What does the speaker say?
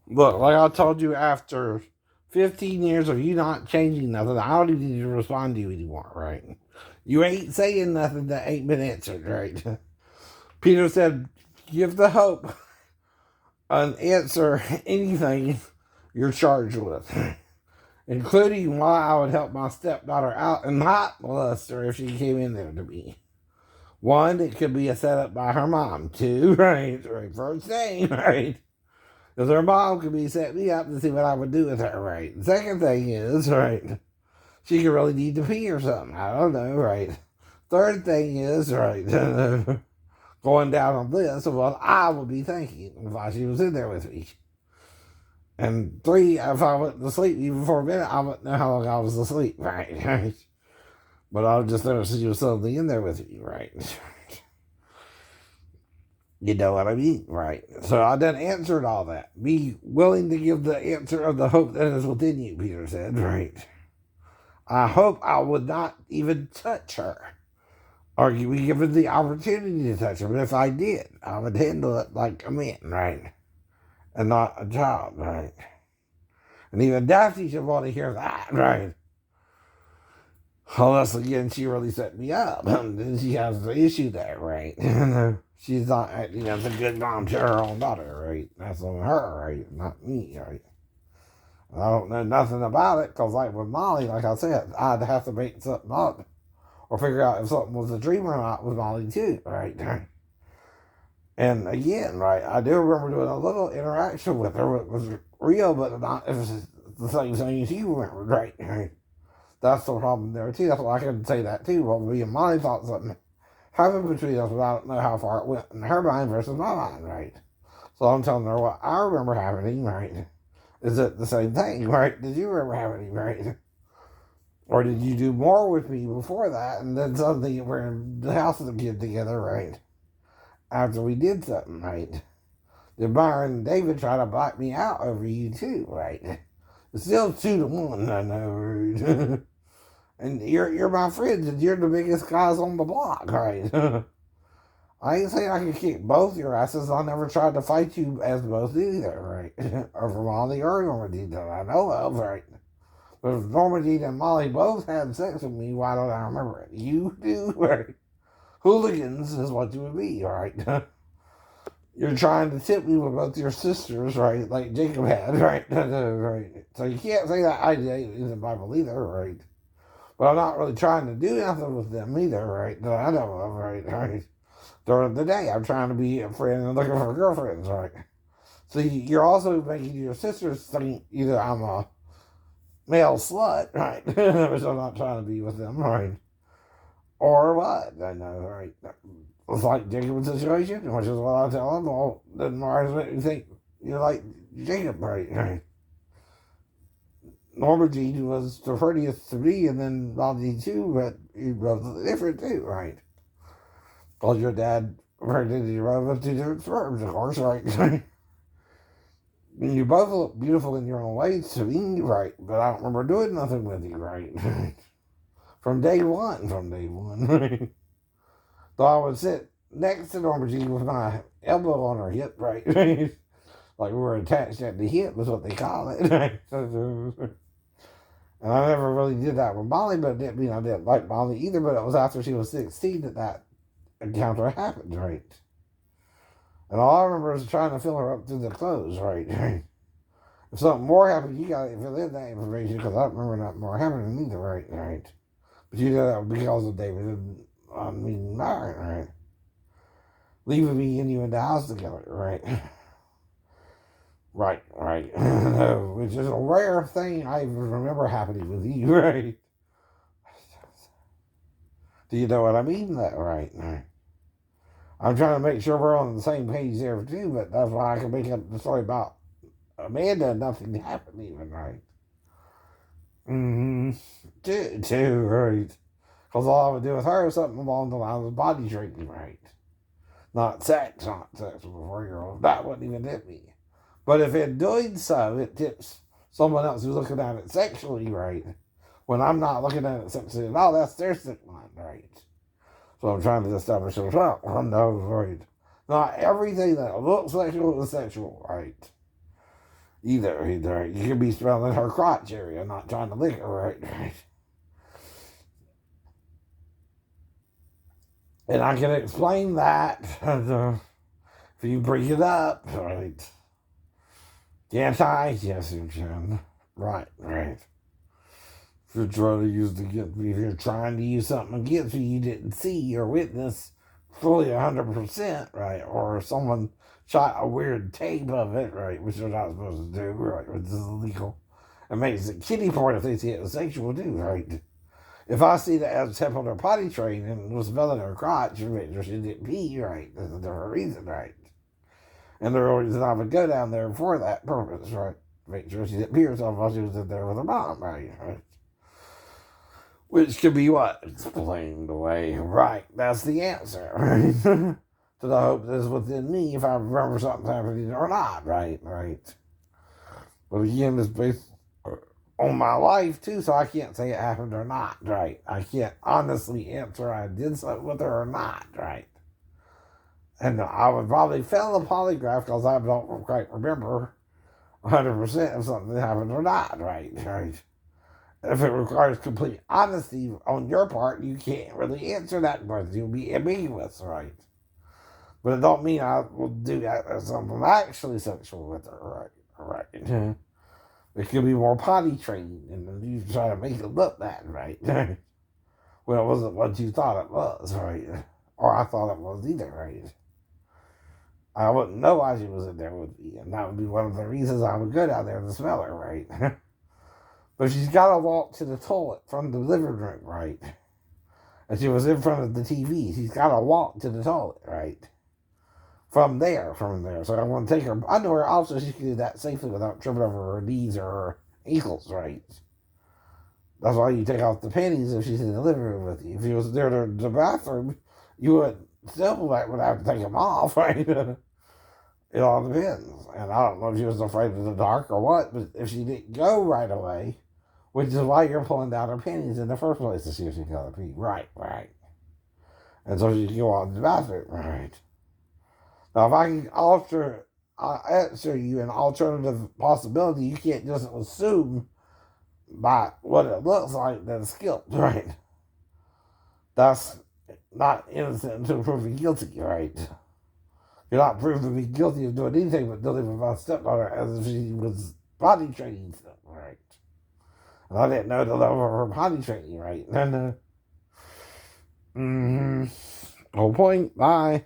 Look, like I told you, after 15 years of you not changing nothing, I don't even need to respond to you anymore, right? You ain't saying nothing that ain't been answered, right? Peter said, give the hope an answer anything you're charged with, including why I would help my stepdaughter out and not molest her if she came in there to me. One, it could be a setup by her mom. Two, right, first thing, right? Because her mom could be setting me up to see what I would do with her, right? The second thing is, right, she could really need to pee or something. I don't know, right? Third thing is, right, going down on this of what I would be thinking if she was in there with me. And three, if I went to sleep even for a minute, I wouldn't know how long I was asleep, right? But I would just notice she was suddenly in there with me, right? You know what I mean? Right. So I done answered all that. Be willing to give the answer of the hope that is within you, Peter said, right? I hope I would not even touch her or be given the opportunity to touch her. But if I did, I would handle it like a man, right? And not a child, right? And even Daphne should want to hear that, right? Unless, again, she really set me up. Then she has the issue there, right? She's not acting as a good mom to her own daughter, right? That's on her, right? Not me, right? I don't know nothing about it, because like with Molly, like I said, I'd have to make something up or figure out if something was a dream or not with Molly too, right? And again, right, I do remember doing a little interaction with her. It was real, but not it was the same thing as you remembered, right? That's the problem there too. That's why I couldn't say that too. Well, me and Molly thought something happened between us, but I don't know how far it went in her mind versus my mind, right? So I'm telling her what I remember happening, right? Is it the same thing, right? Did you remember happening, right? Or did you do more with me before that, and then suddenly we're in the house with the kid together, right? After we did something, right? Did Byron and David try to black me out over you too, right? It's still 2-1, I know, right? And you're my friend, and you're the biggest guys on the block, right? I ain't saying I can kick both your asses. I never tried to fight you as both either, right? Over Molly or Normandy that I know of, right? But if Normandy and Molly both had sex with me, why don't I remember it? You do, right? Hooligans is what you would be, right? You're trying to tip me with both your sisters, right? Like Jacob had, right? Right. So you can't say that I did in the Bible either, right? But I'm not really trying to do nothing with them either, right? That I know of, right? During the day, I'm trying to be a friend and looking for girlfriends, right? So you're also making your sisters think either I'm a male slut, right? Which I'm not trying to be with them, right? Or what? I know, right? It's like Jacob's situation, which is what I tell him. Well, then Mars make me think you're like Jacob, right? Norma Jean was the prettiest to me, and then Lonnie too, but he was different too, right? Because your dad pregnant you with two different sperms, of course, right? You both look beautiful in your own ways to me, right? But I don't remember doing nothing with you, right? From day one, right? So I would sit next to Norma Jean with my elbow on her hip, right? Like we were attached at the hip, is what they call it, right? And I never really did that with Molly, but it didn't mean I didn't like Molly either. But it was after she was 16 that encounter happened, right? And all I remember is trying to fill her up through the clothes, right? If something more happened, you got to fill in that information because I don't remember nothing more happening either, right? But you know that was because of David and me and Myron, right? Leaving me and you in the house together, right? Right. Which is a rare thing I even remember happening with you, right? Do you know what I mean? That right? I'm trying to make sure we're on the same page there too, but that's why I can make up the story about Amanda and nothing happened even, right? Mm-hmm. Too, right. Because all I would do with her is something along the lines of body drinking, right? Not sex with a 4-year-old. That wouldn't even hit me. But if in doing so, it tips someone else who's looking at it sexually, right? When I'm not looking at it sexually at all, that's their sick mind, right? So I'm trying to establish as well. I'm no right. Not everything that looks sexual is sexual, right? Either you could be smelling her crotch area, not trying to lick her, right? And I can explain that if you bring it up, right? Can't I? Yes, you can. Right. If you're trying to if you're trying to use something against you didn't see or witness fully 100%, right? Or someone shot a weird tape of it, right? Which they're not supposed to do, right? Which is illegal. It makes it kiddie porn if they see it as sexual too, right? If I see that as step on her potty train and was smelling her crotch, make sure she didn't pee, right? There's a different reason, right? And the real reason I would go down there for that purpose, right? Make sure she didn't pee herself while she was in there with her mom, right? Which could be what? Explained away. Right, that's the answer, right? To the hope that is within me if I remember something happening or not, right? But again, it's based on my life too, so I can't say it happened or not, right? I can't honestly answer I did something with her or not, right? And I would probably fail the polygraph because I don't quite remember 100% if something happened or not, right? If it requires complete honesty on your part, you can't really answer that question. You'll be ambiguous, right? But it don't mean I will do that as something actually sexual with her, right? It could be more potty training, and you try to make it look that, right? Well, it wasn't what you thought it was, right? Or I thought it was either, right? I wouldn't know why she was in there with me, and that would be one of the reasons I would go down there to smell her, right? But she's got to walk to the toilet from the living room, right? And she was in front of the TV. She's got to walk to the toilet, right? From there. So I want to take her underwear off so she can do that safely without tripping over her knees or her ankles, right? That's why you take off the panties if she's in the living room with you. If you was there to the bathroom, you would would have to take them off, right? It all depends. And I don't know if she was afraid of the dark or what, but if she didn't go right away, which is why you're pulling down her panties in the first place to see if she got a pee. Right. And so she can go out to the bathroom, right? Now, if I can answer you an alternative possibility, you can't just assume by what it looks like that it's guilt, right? That's not innocent until proven guilty, right? You're not proven to be guilty of doing anything but dealing with my stepdaughter as if she was potty training stuff, right? And I didn't know the level of her potty training, right? And, whole point. Bye.